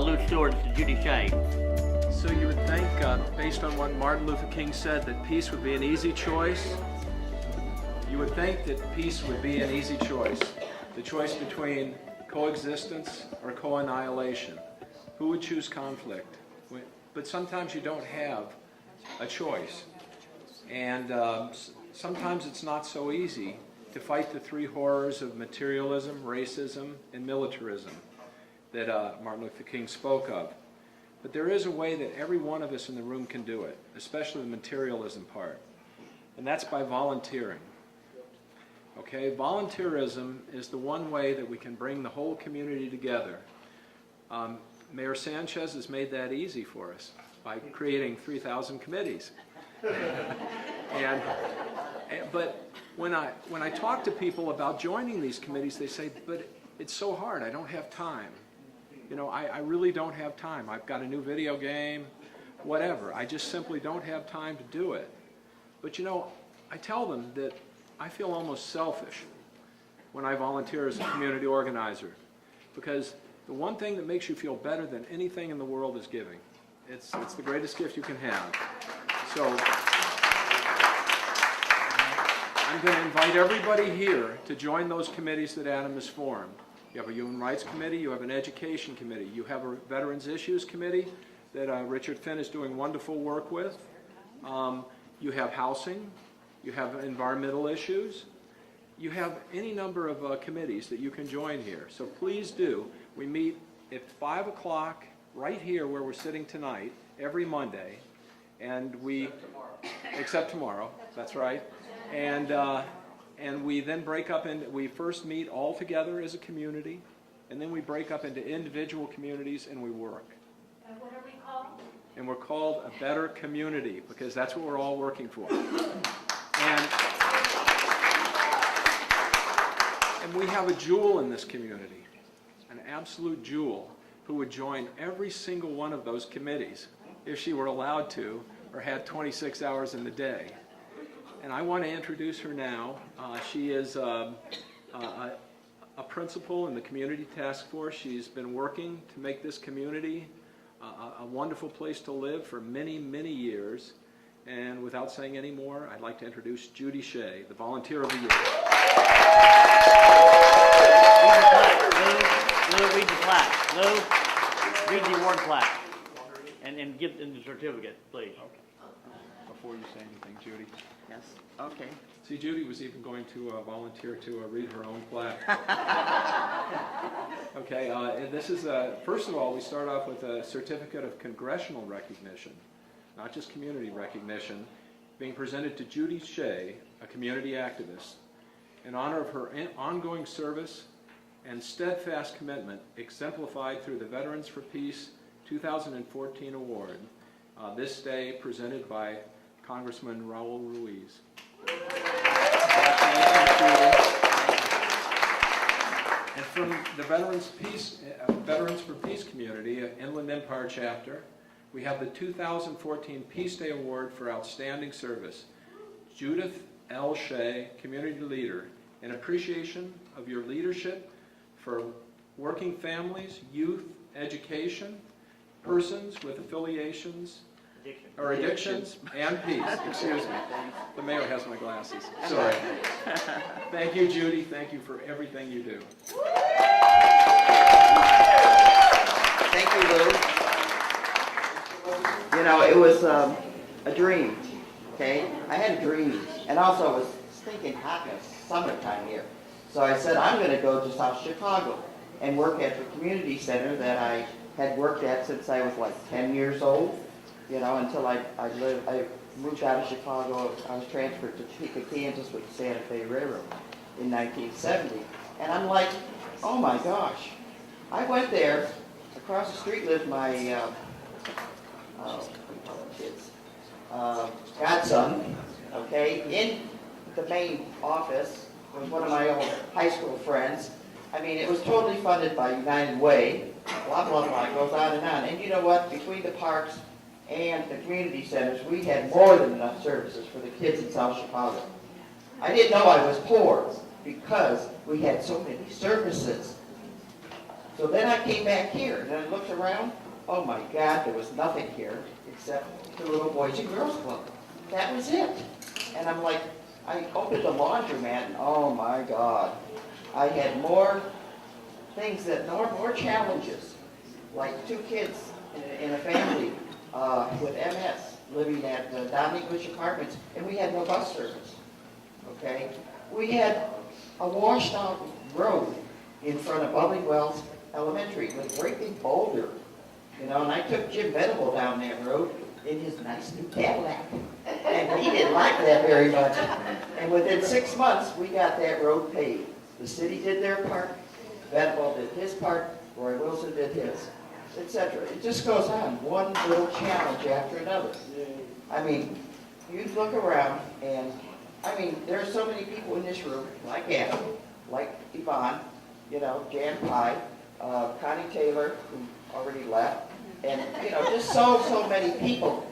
Lou Stewart to Judy Shea. So you would think, based on what Martin Luther King said, that peace would be an easy choice? You would think that peace would be an easy choice. The choice between coexistence or co-annihilation. Who would choose conflict? But sometimes you don't have a choice. And sometimes it's not so easy to fight the three horrors of materialism, racism, and militarism that Martin Luther King spoke of. But there is a way that every one of us in the room can do it, especially the materialism part. And that's by volunteering. Okay, volunteerism is the one way that we can bring the whole community together. Mayor Sanchez has made that easy for us by creating 3,000 committees. But when I talk to people about joining these committees, they say, but it's so hard, I don't have time. You know, I really don't have time. I've got a new video game, whatever. I just simply don't have time to do it. But you know, I tell them that I feel almost selfish when I volunteer as a community organizer, because the one thing that makes you feel better than anything in the world is giving. It's the greatest gift you can have. So I'm going to invite everybody here to join those committees that Adam has formed. You have a Human Rights Committee, you have an Education Committee, you have a Veterans Issues Committee that Richard Finn is doing wonderful work with. You have housing, you have environmental issues, you have any number of committees that you can join here. So please do. We meet at 5 o'clock right here where we're sitting tonight, every Monday, and except tomorrow, that's right. And we then break up into, we first meet all together as a community, and then we break up into individual communities and we work. And what are we called? And we're called a better community, because that's what we're all working for. And we have a jewel in this community, an absolute jewel, who would join every single one of those committees if she were allowed to, or had 26 hours in the day. And I want to introduce her now. She is a principal in the Community Task Force. She's been working to make this community a wonderful place to live for many, many years. And without saying any more, I'd like to introduce Judy Shea, the Volunteer of the Year. Lou, read the plaque. Lou, read the award plaque. And give them the certificate, please. Okay. Before you say anything, Judy. Yes, okay. See, Judy was even going to volunteer to read her own plaque. Okay, and this is, first of all, we start off with a certificate of congressional recognition, not just community recognition, being presented to Judy Shea, a community activist, in honor of her ongoing service and steadfast commitment exemplified through the Veterans for Peace 2014 award. This day presented by Congressman Raul Ruiz. And from the Veterans for Peace community, Inland Empire chapter, we have the 2014 Peace Day Award for Outstanding Service. Judith L. Shea, Community Leader, in appreciation of your leadership for working families, youth, education, persons with affiliations, or addictions, and peace. Excuse me. The mayor has my glasses. Sorry. Thank you, Judy. Thank you for everything you do. Thank you, Lou. You know, it was a dream, okay? I had a dream, and also it was stinking hot in the summertime here. So I said, I'm going to go to South Chicago and work at the community center that I had worked at since I was like 10 years old. You know, until I moved out of Chicago. I was transferred to Topeka, Kansas with the Santa Fe Railroad in 1970. And I'm like, oh my gosh. I went there. Across the street lived my godson, okay? In the main office was one of my old high school friends. I mean, it was totally funded by United Way. Blah, blah, blah. It goes on and on. And you know what? Between the parks and the community centers, we had more than enough services for the kids in South Chicago. I didn't know I was poor because we had so many services. So then I came back here, and I looked around, oh my God, there was nothing here except the little Boys and Girls Club. That was it. And I'm like, I opened a laundromat, and oh my God, I had more things more challenges, like 2 kids in a family with MS living at Don English Apartments, and we had no bus service, okay? We had a washed out road in front of Bubbling Wells Elementary with a great big boulder, and I took Jim Venable down that road in his nice new Cadillac, and he didn't like that very much. And within 6 months, we got that road paved. The city did their part, Venable did his part, Roy Wilson did his, etc. It just goes on, one little challenge after another. I mean, you look around, and there are so many people in this room, like Adam, like Yvonne, Jan Pye, Connie Taylor, who already left, and just so many people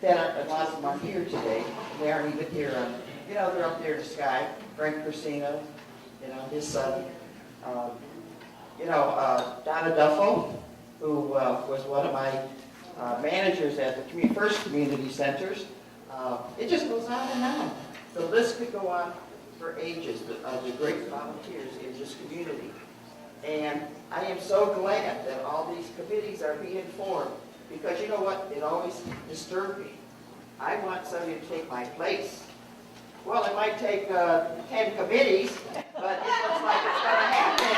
that are, a lot of them are here today. They aren't even here. They're up there in the sky. Frank Crisina, his son. Donna Duffel, who was one of my managers at the first community centers. It just goes on and on. The list could go on for ages of the great volunteers in this community. And I am so glad that all these committees are being formed, because you know what? It always disturbed me. I want somebody to take my place. Well, it might take 10 committees, but it looks like it's going to happen.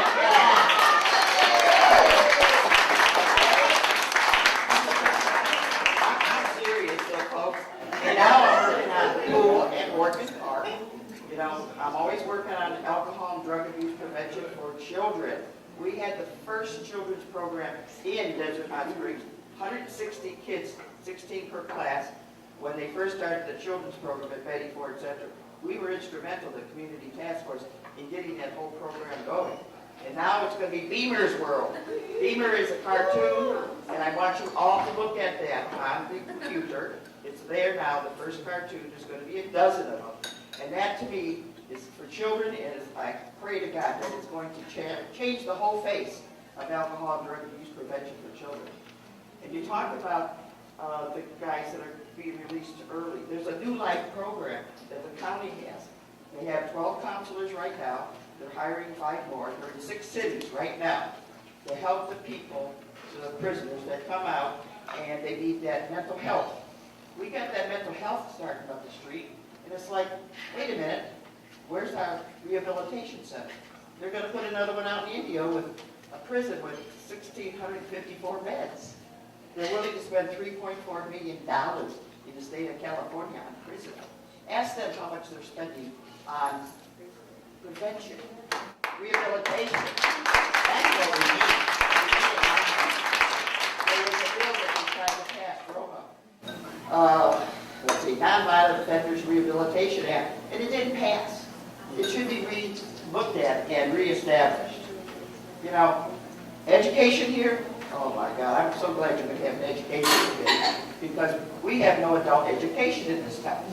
I'm serious, folks. And now I'm working on pool and Orchid Park. I'm always working on alcohol and drug abuse prevention for children. We had the first children's program in Desert Hot Springs, 160 kids, 16 per class, when they first started the children's program at Betty Ford Center. We were instrumental, the community task force, in getting that whole program going. And now it's going to be Beamer's World. Beamer is a cartoon, and I want you all to look at that on the computer. It's there now. The first cartoon, there's going to be a dozen of them. And that, to me, is for children, and I pray to God that it's going to change the whole face of alcohol and drug abuse prevention for children. And you talk about the guys that are being released early. There's a New Life program that the county has. They have 12 counselors right now. They're hiring 5 more. They're in 6 cities right now to help the people, the prisoners that come out, and they need that mental health. We got that mental health starting up the street, and it's like, wait a minute, where's our rehabilitation center? They're going to put another one out in India with a prison with 1,654 beds. They're willing to spend $3.4 million in the state of California on prison. Ask them how much they're spending on prevention, rehabilitation. That's what we need. There was a bill that we tried to pass, Roma. Let's see, Nonviolent Offenders Rehabilitation Act, and it didn't pass. It should be looked at and reestablished. Education here, oh my God, I'm so glad you're going to have an education here, because we have no adult education in this town.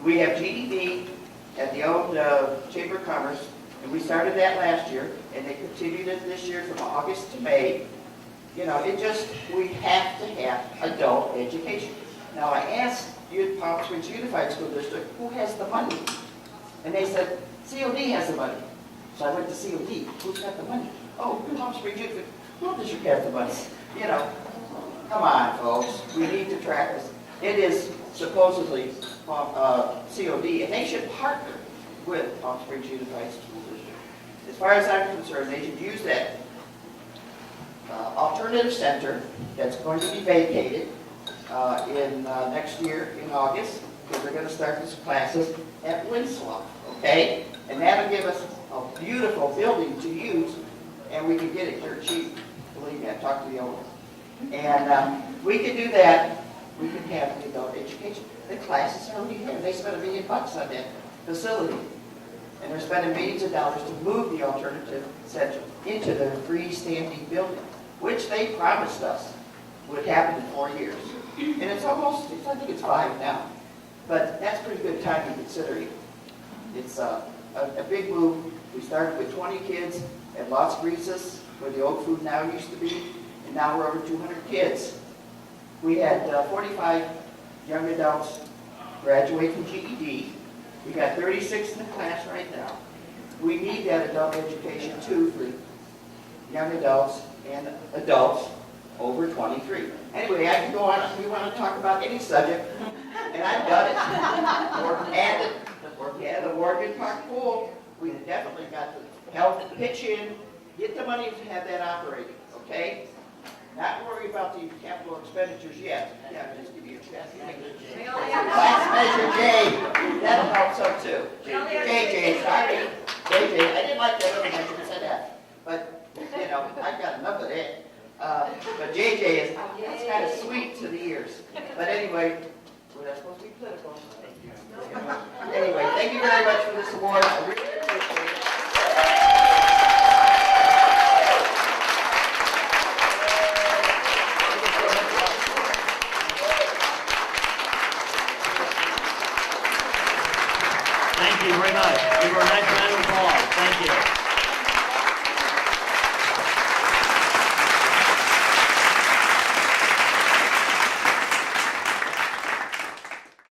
We have GED at the old Chamber of Commerce, and we started that last year, and they continued it this year from August to May. We have to have adult education. Now I asked Palm Springs Unified School District, who has the money? And they said, COD has the money. So I went to COD, who's got the money? Oh, Palm Springs Unified School District has the money. Come on, folks, we need to track this. It is supposedly COD, and they should partner with Palm Springs Unified School District. As far as I'm concerned, they should use that alternative center that's going to be vacated in next year in August, because they're going to start these classes at Winslow, okay? And that'll give us a beautiful building to use, and we can get it here cheap. Believe me, I talked to the owner. And we can do that. We can have adult education. The classes are already here. They spent $1 million on that facility. And they're spending millions of dollars to move the alternative center into their freestanding building, which they promised us would happen in 4 years. And it's almost, I think it's 5 now. But that's pretty good timing considering. It's a big move. We started with 20 kids at Las Brisas where the old food now used to be, and now we're over 200 kids. We had 45 young adults graduate from GED. We got 36 in the class right now. We need that adult education too for young adults and adults over 23. Anyway, I can go on, if we want to talk about any subject, and I've done it. And the Morgan Park pool, we definitely got to help pitch in, get the money to have that operating, okay? Not worry about the capital expenditures yet. Yeah, just give me a chance. Class measure J, that'll help some too. JJ, sorry. JJ, I didn't like that other measure that said that. But, you know, I've got enough of that. But JJ is, that's kind of sweet to the ears. But anyway, we're not supposed to be political. Anyway, thank you very much for this award. I really appreciate it. Thank you very much. Give her a nice round of applause. Thank you.